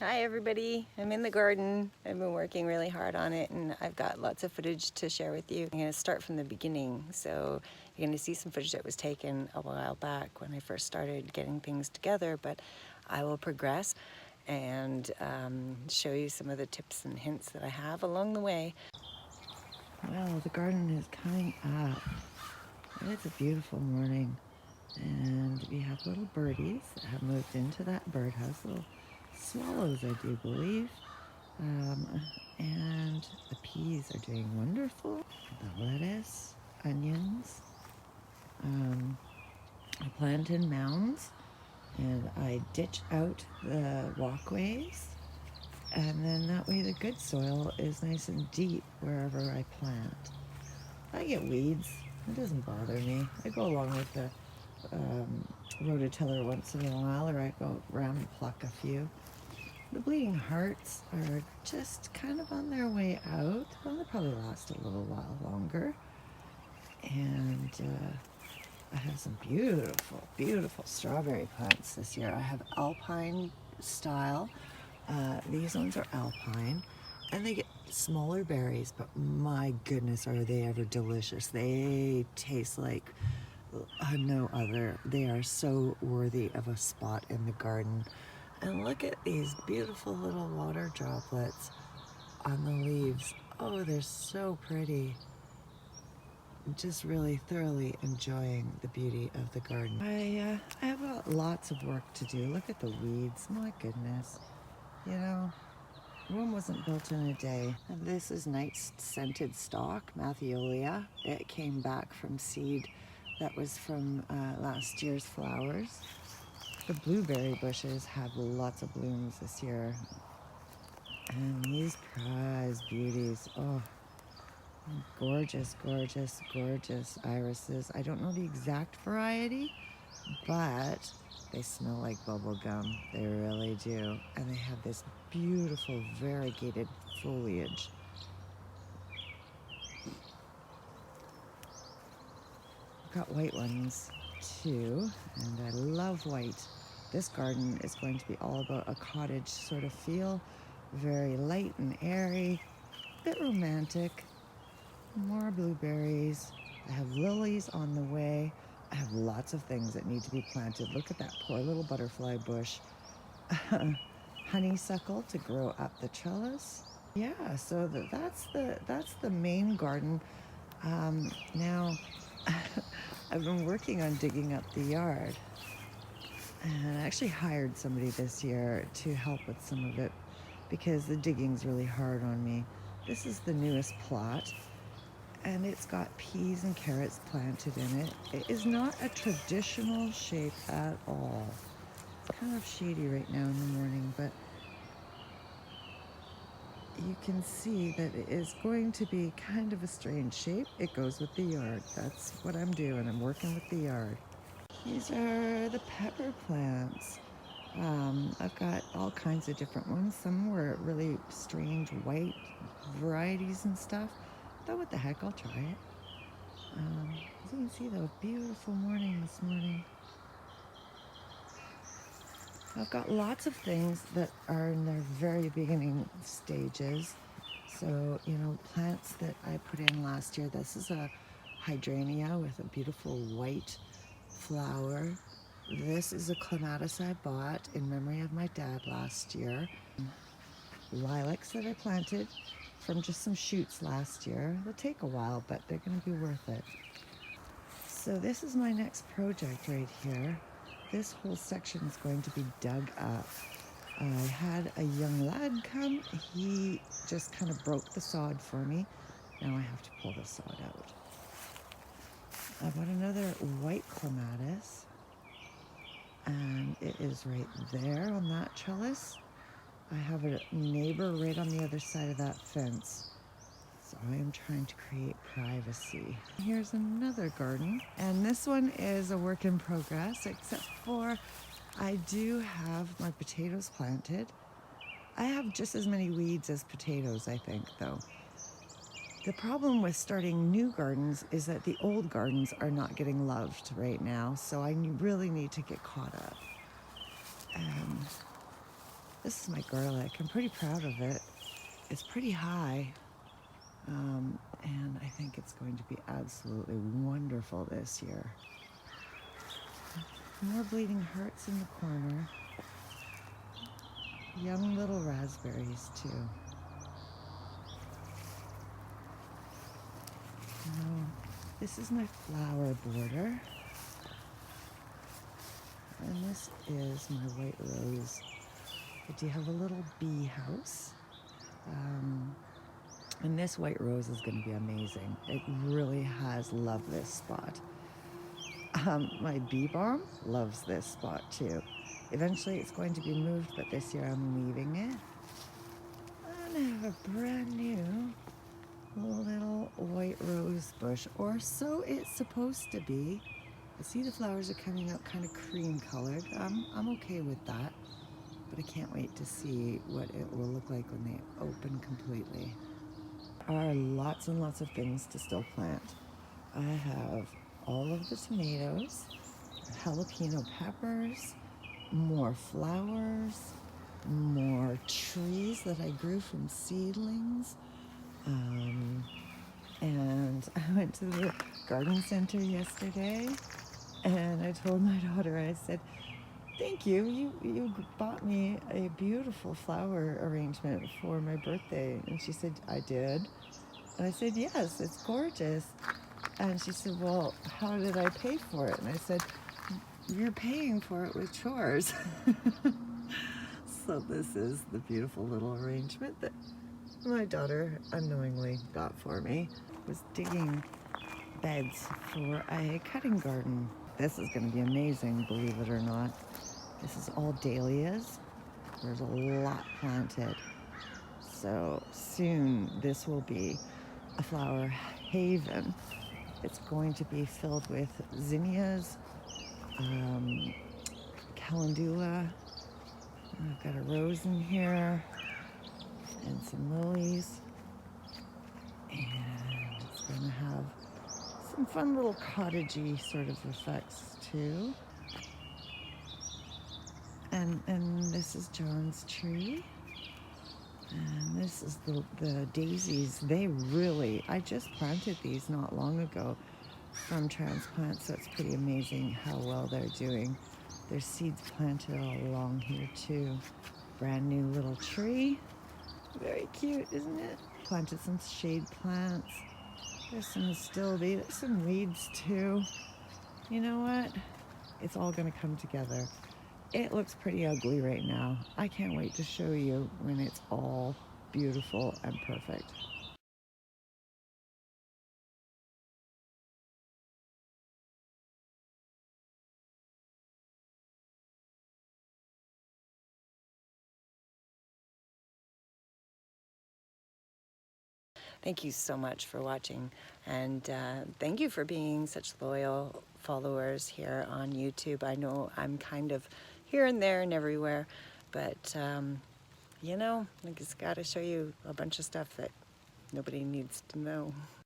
Hi everybody, I'm in the garden. I've been working really hard on it and I've got lots of footage to share with you. I'm going to start from the beginning, so you're going to see some footage that was taken a while back when I first started getting things together, but I will progress and show you some of the tips and hints that I have along the way. Well, the garden is coming up. It's a beautiful morning and we have little birdies that have moved into that birdhouse, little swallows I do believe. And the peas are doing wonderful. The lettuce, onions. I plant in mounds and I ditch out the walkways, and then that way the good soil is nice and deep wherever I plant. I get weeds, it doesn't bother me. I go along with the rototiller once in a while, or I go around and pluck a few. The bleeding hearts are just kind of on their way out. Well, they'll probably last a little while longer. And I have some beautiful, beautiful strawberry plants this year. I have alpine style. These ones are alpine. And they get smaller berries, but my goodness, are they ever delicious. They taste like no other. They are so worthy of a spot in the garden. And look at these beautiful little water droplets on the leaves. Oh, they're so pretty. I'm just really thoroughly enjoying the beauty of the garden. I have got lots of work to do. Look at the weeds. My goodness. You know, Rome wasn't built in a day. And this is nice scented stock, Matthiolia. It came back from seed that was from last year's flowers. The blueberry bushes have lots of blooms this year. And these prize beauties, oh, gorgeous, gorgeous, gorgeous irises. I don't know the exact variety, but they smell like bubble gum. They really do. And they have this beautiful variegated foliage. I've got white ones too, and I love white. This garden is going to be all about a cottage sort of feel, very light and airy, a bit romantic. More blueberries. I have lilies on the way. I have lots of things that need to be planted. Look at that poor little butterfly bush. Honeysuckle to grow up the trellis. Yeah, so that's the main garden. Now, I've been working on digging up the yard, and I actually hired somebody this year to help with some of it because the digging's really hard on me. This is the newest plot, and it's got peas and carrots planted in it. It is not a traditional shape at all. It's kind of shady right now in the morning, but you can see that it is going to be kind of a strange shape. It goes with the yard. That's what I'm doing. I'm working with the yard. These are the pepper plants. I've got all kinds of different ones. Some were really strange white varieties and stuff. Though what the heck, I'll try it. As you can see though, beautiful morning this morning. I've got lots of things that are in their very beginning stages. So, you know, plants that I put in last year. This is a hydrangea with a beautiful white flower. This is a clematis I bought in memory of my dad last year. Lilacs that I planted from just some shoots last year. They'll take a while, but they're going to be worth it. So this is my next project right here. This whole section is going to be dug up. I had a young lad come. He just kind of broke the sod for me. Now I have to pull the sod out. I've got another white clematis, and it is right there on that trellis. I have a neighbor right on the other side of that fence. So I am trying to create privacy. Here's another garden, and this one is a work in progress, except for I do have my potatoes planted. I have just as many weeds as potatoes, I think, though. The problem with starting new gardens is that the old gardens are not getting loved right now, so I really need to get caught up. This is my garlic. I'm pretty proud of it. It's pretty high, and I think it's going to be absolutely wonderful this year. More bleeding hearts in the corner. Young little raspberries too. Now, this is my flower border. And this is my white rose. I do have a little bee house. And this white rose is going to be amazing. It really has loved this spot. My bee balm loves this spot too. Eventually it's going to be moved, but this year I'm leaving it. And I have a brand new little white rose bush, or so it's supposed to be. You see the flowers are coming out kind of cream colored. I'm okay with that, but I can't wait to see what it will look like when they open completely. There are lots and lots of things to still plant. I have all of the tomatoes, jalapeno peppers, more flowers, more trees that I grew from seedlings. And I went to the garden center yesterday and I told my daughter, I said, thank you. You bought me a beautiful flower arrangement for my birthday. And she said, I did. And I said, yes, it's gorgeous. And she said, well, how did I pay for it? And I said, you're paying for it with chores. So this is the beautiful little arrangement that my daughter unknowingly got for me. Was digging beds for a cutting garden. This is going to be amazing, believe it or not. This is all dahlias. There's a lot planted. So soon this will be a flower haven. It's going to be filled with zinnias, calendula. I've got a rose in here and some lilies. And it's going to have some fun little cottagey sort of effects too. And this is John's tree. And this is the daisies. I just planted these not long ago from transplants, so it's pretty amazing how well they're doing. There's seeds planted all along here too. Brand new little tree. Very cute, isn't it? Planted some shade plants. There's some astilbe. There's some weeds too. You know what? It's all going to come together. It looks pretty ugly right now. I can't wait to show you when it's all beautiful and perfect. Thank you so much for watching, and thank you for being such loyal followers here on YouTube. I know I'm kind of here and there and everywhere, but you know, I just got to show you a bunch of stuff that nobody needs to know.